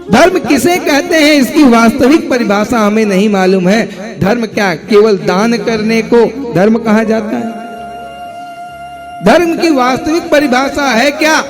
धर्म किसे कहते हैं इसकी वास्तविक परिभाषा हमें नहीं मालूम है। धर्म क्या केवल दान करने को धर्म कहा जाता है? धर्म की वास्तविक परिभाषा है क्या?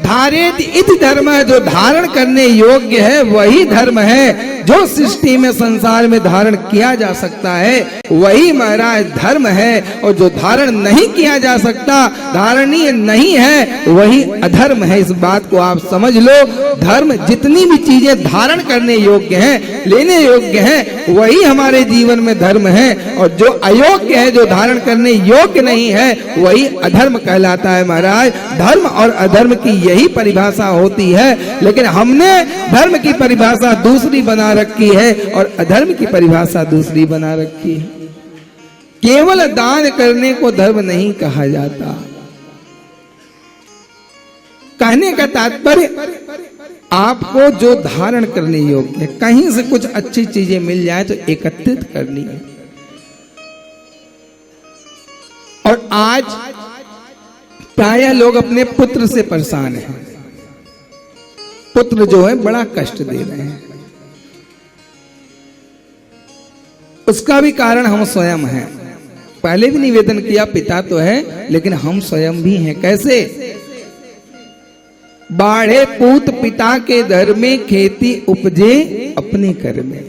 धारेत इति धर्म है, जो धारण करने योग्य है वही धर्म है। जो सृष्टि में संसार में धारण किया जा सकता है वही महाराज धर्म है, और जो धारण नहीं किया जा सकता, धारणीय नहीं है, वही अधर्म है। इस बात को आप समझ लो। धर्म जितनी भी चीजें धारण करने योग्य हैं, लेने योग्य हैं, वही हमारे जीवन में धर्म है, और जो अयोग्य है, जो धारण करने योग्य नहीं है, वही अधर्म कहलाता है महाराज। धर्म और अधर्म की यही परिभाषा होती है, लेकिन हमने धर्म की परिभाषा दूसरी बना रखी है और अधर्म की परिभाषा दूसरी बना रखी है। केवल दान करने को धर्म नहीं कहा जाता। कहने का तात्पर्य आपको जो धारण करने योग्य है, कहीं से कुछ अच्छी चीजें मिल जाए तो एकत्रित करनी है। और आज प्रायः लोग अपने पुत्र से परेशान हैं। पुत्र जो है बड़ा कष्ट दे रहे हैं। उसका भी कारण हम स्वयं हैं। पहले भी निवेदन किया, पिता तो है लेकिन हम स्वयं भी हैं। कैसे? बाढ़े पूत पिता के घर में, खेती उपजे अपने घर में।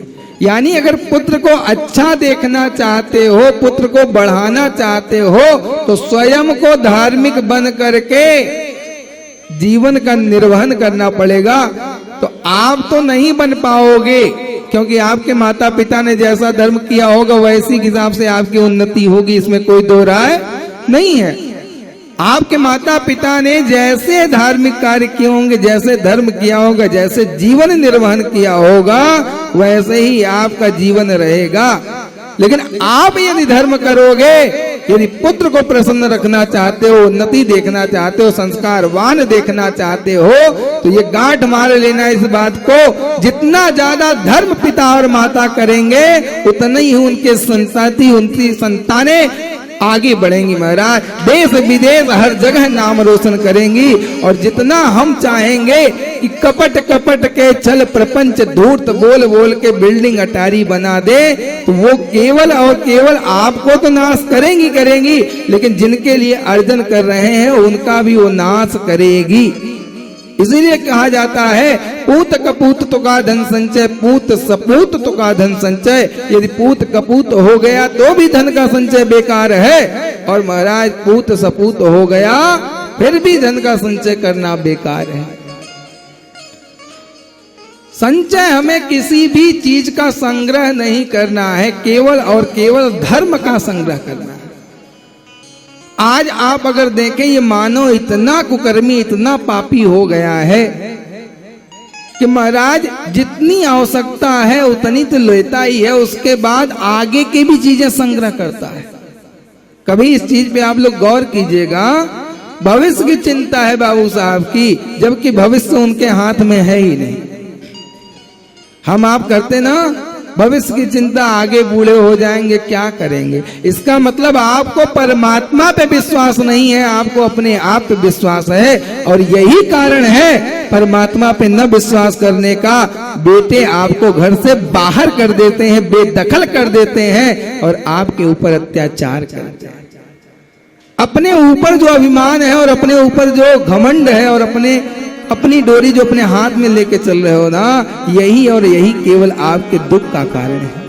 यानी अगर पुत्र को अच्छा देखना चाहते हो, पुत्र को बढ़ाना चाहते हो, तो स्वयं को धार्मिक बन करके जीवन का निर्वहन करना पड़ेगा। तो आप तो नहीं बन पाओगे, क्योंकि आपके माता पिता ने जैसा धर्म किया होगा वैसी हिसाब से आपकी उन्नति होगी, इसमें कोई दो राय नहीं है। आपके माता पिता ने जैसे धार्मिक कार्य किए होंगे, जैसे धर्म किया होगा, जैसे जीवन निर्वहन किया होगा, वैसे ही आपका जीवन रहेगा। लेकिन आप यदि धर्म करोगे, यदि पुत्र को प्रसन्न रखना चाहते हो, उन्नति देखना चाहते हो, संस्कारवान देखना चाहते हो, तो ये गांठ मार लेना इस बात को, जितना ज्यादा धर्म पिता और माता करेंगे उतना ही उनके संताति, उनकी संतानें आगे बढ़ेंगी महाराज। देश विदेश हर जगह नाम रोशन करेंगी। और जितना हम चाहेंगे कि कपट कपट के चल प्रपंच धूर्त बोल बोल के बिल्डिंग अटारी बना दे, तो वो केवल और केवल आपको तो नाश करेंगी करेंगी, लेकिन जिनके लिए अर्जन कर रहे हैं उनका भी वो नाश करेगी। इसीलिए कहा जाता है पूत कपूत तो का धन संचय, पूत सपूत तो का धन संचय। यदि पूत कपूत हो गया तो भी धन का संचय बेकार है, और महाराज पूत सपूत हो गया फिर भी धन का संचय करना बेकार है। संचय हमें किसी भी चीज का संग्रह नहीं करना है, केवल और केवल धर्म का संग्रह करना है। आज आप अगर देखें, ये मानव इतना कुकर्मी, इतना पापी हो गया है कि महाराज जितनी आवश्यकता है उतनी तो लेता ही है, उसके बाद आगे की भी चीजें संग्रह करता है। कभी इस चीज पे आप लोग गौर कीजिएगा। भविष्य की चिंता है बाबू साहब की, जबकि भविष्य उनके हाथ में है ही नहीं। हम आप करते ना भविष्य की चिंता, आगे बूढ़े हो जाएंगे क्या करेंगे। इसका मतलब आपको परमात्मा पे विश्वास नहीं है, आपको अपने आप पे विश्वास है। और यही कारण है परमात्मा पे न विश्वास करने का। बेटे आपको घर से बाहर कर देते हैं, बेदखल कर देते हैं और आपके ऊपर अत्याचार करते हैं। अपने ऊपर जो अभिमान है और अपने ऊपर जो घमंड है और अपनी डोरी जो अपने हाथ में लेके चल रहे हो ना, यही और यही केवल आपके दुख का कारण है।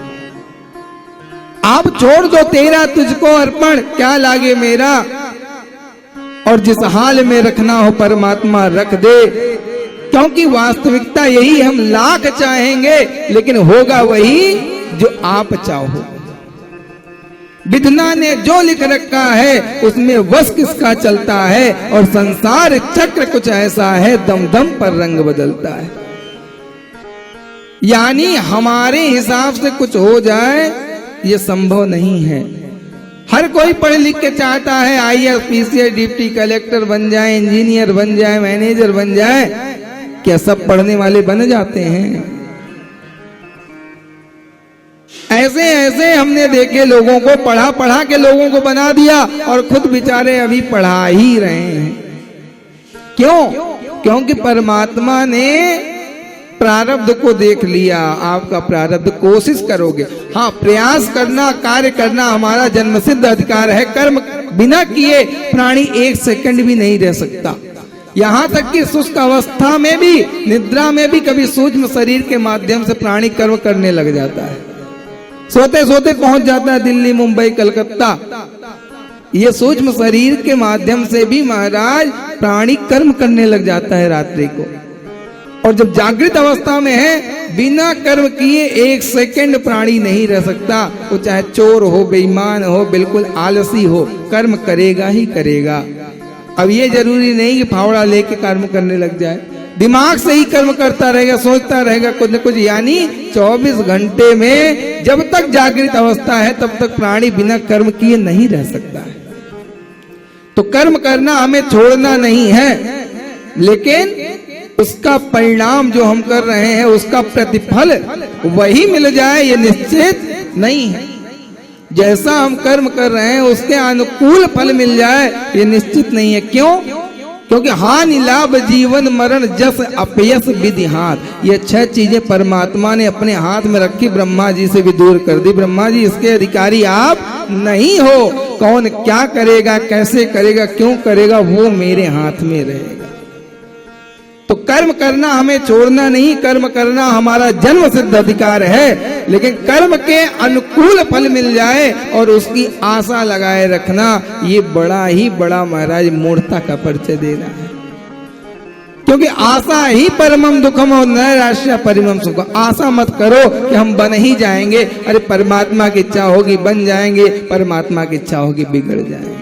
आप छोड़ दो तेरा तुझको अर्पण, क्या लागे मेरा, और जिस हाल में रखना हो परमात्मा रख दे। क्योंकि वास्तविकता यही, हम लाख चाहेंगे लेकिन होगा वही जो आप चाहो। विधना ने जो लिख रखा है उसमें वश किसका चलता है, और संसार चक्र कुछ ऐसा है दम दम पर रंग बदलता है। यानी हमारे हिसाब से कुछ हो जाए ये संभव नहीं है। हर कोई पढ़ लिख के चाहता है IAS PCS डिप्टी कलेक्टर बन जाए, इंजीनियर बन जाए, मैनेजर बन जाए। क्या सब पढ़ने वाले बन जाते हैं? ऐसे ऐसे हमने देखे लोगों को, पढ़ा पढ़ा के लोगों को बना दिया और खुद बेचारे अभी पढ़ा ही रहे हैं। क्यों? क्योंकि परमात्मा ने प्रारब्ध को देख लिया, आपका प्रारब्ध, कोशिश करोगे। हाँ, प्रयास करना, कार्य करना हमारा जन्मसिद्ध अधिकार है। कर्म बिना किए प्राणी एक सेकंड भी नहीं रह सकता। यहाँ तक कि शुष्क अवस्था में भी, निद्रा में भी कभी सूक्ष्म शरीर के माध्यम से प्राणी कर्म करने लग जाता है। सोते सोते पहुंच जाता है दिल्ली, मुंबई, कलकत्ता। ये सूक्ष्म शरीर के माध्यम से भी महाराज प्राणी कर्म करने लग जाता है रात्रि को। और जब जागृत अवस्था में है, बिना कर्म किए एक सेकंड प्राणी नहीं रह सकता। वो चाहे चोर हो, बेईमान हो, बिल्कुल आलसी हो, कर्म करेगा ही करेगा। अब ये जरूरी नहीं कि फावड़ा लेके कर्म करने लग जाए, दिमाग से ही कर्म करता रहेगा, सोचता रहेगा कुछ न कुछ। यानी 24 घंटे में जब तक जागृत अवस्था है तब तक प्राणी बिना कर्म किए नहीं रह सकता है। तो कर्म करना हमें छोड़ना नहीं है, लेकिन उसका परिणाम जो हम कर रहे हैं, उसका प्रतिफल वही मिल जाए ये निश्चित नहीं है। जैसा हम कर्म कर रहे हैं उसके अनुकूल फल मिल जाए ये निश्चित नहीं है। क्यों? क्योंकि हानि लाभ जीवन मरण जस अपयस विधि हाथ, ये 6 चीजें परमात्मा ने अपने हाथ में रखी, ब्रह्मा जी से भी दूर कर दी। ब्रह्मा जी, इसके अधिकारी आप नहीं हो। कौन क्या करेगा, कैसे करेगा, क्यों करेगा, वो मेरे हाथ में रहेगा। तो कर्म करना हमें छोड़ना नहीं, कर्म करना हमारा जन्म सिद्ध अधिकार है, लेकिन कर्म के अनुकूल फल मिल जाए और उसकी आशा लगाए रखना, ये बड़ा ही बड़ा महाराज मूर्खता का परिचय दे रहा है। क्योंकि आशा ही परमम दुखम और नैराश्य परिमम सुख। आशा मत करो कि हम बन ही जाएंगे। अरे परमात्मा की इच्छा होगी बन जाएंगे, परमात्मा की इच्छा होगी बिगड़ जाएंगे।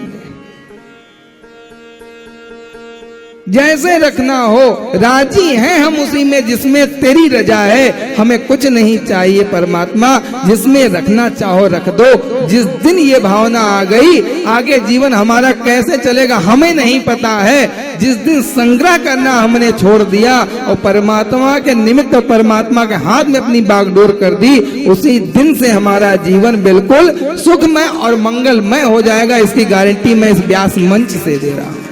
जैसे रखना हो, राजी हैं हम उसी में जिसमें तेरी रजा है। हमें कुछ नहीं चाहिए परमात्मा, जिसमें रखना चाहो रख दो। जिस दिन ये भावना आ गई, आगे जीवन हमारा कैसे चलेगा हमें नहीं पता है। जिस दिन संग्रह करना हमने छोड़ दिया और परमात्मा के निमित्त परमात्मा के हाथ में अपनी बागडोर कर दी, उसी दिन से हमारा जीवन बिल्कुल सुखमय और मंगलमय हो जाएगा। इसकी गारंटी मैं इस व्यास मंच से दे रहा हूं।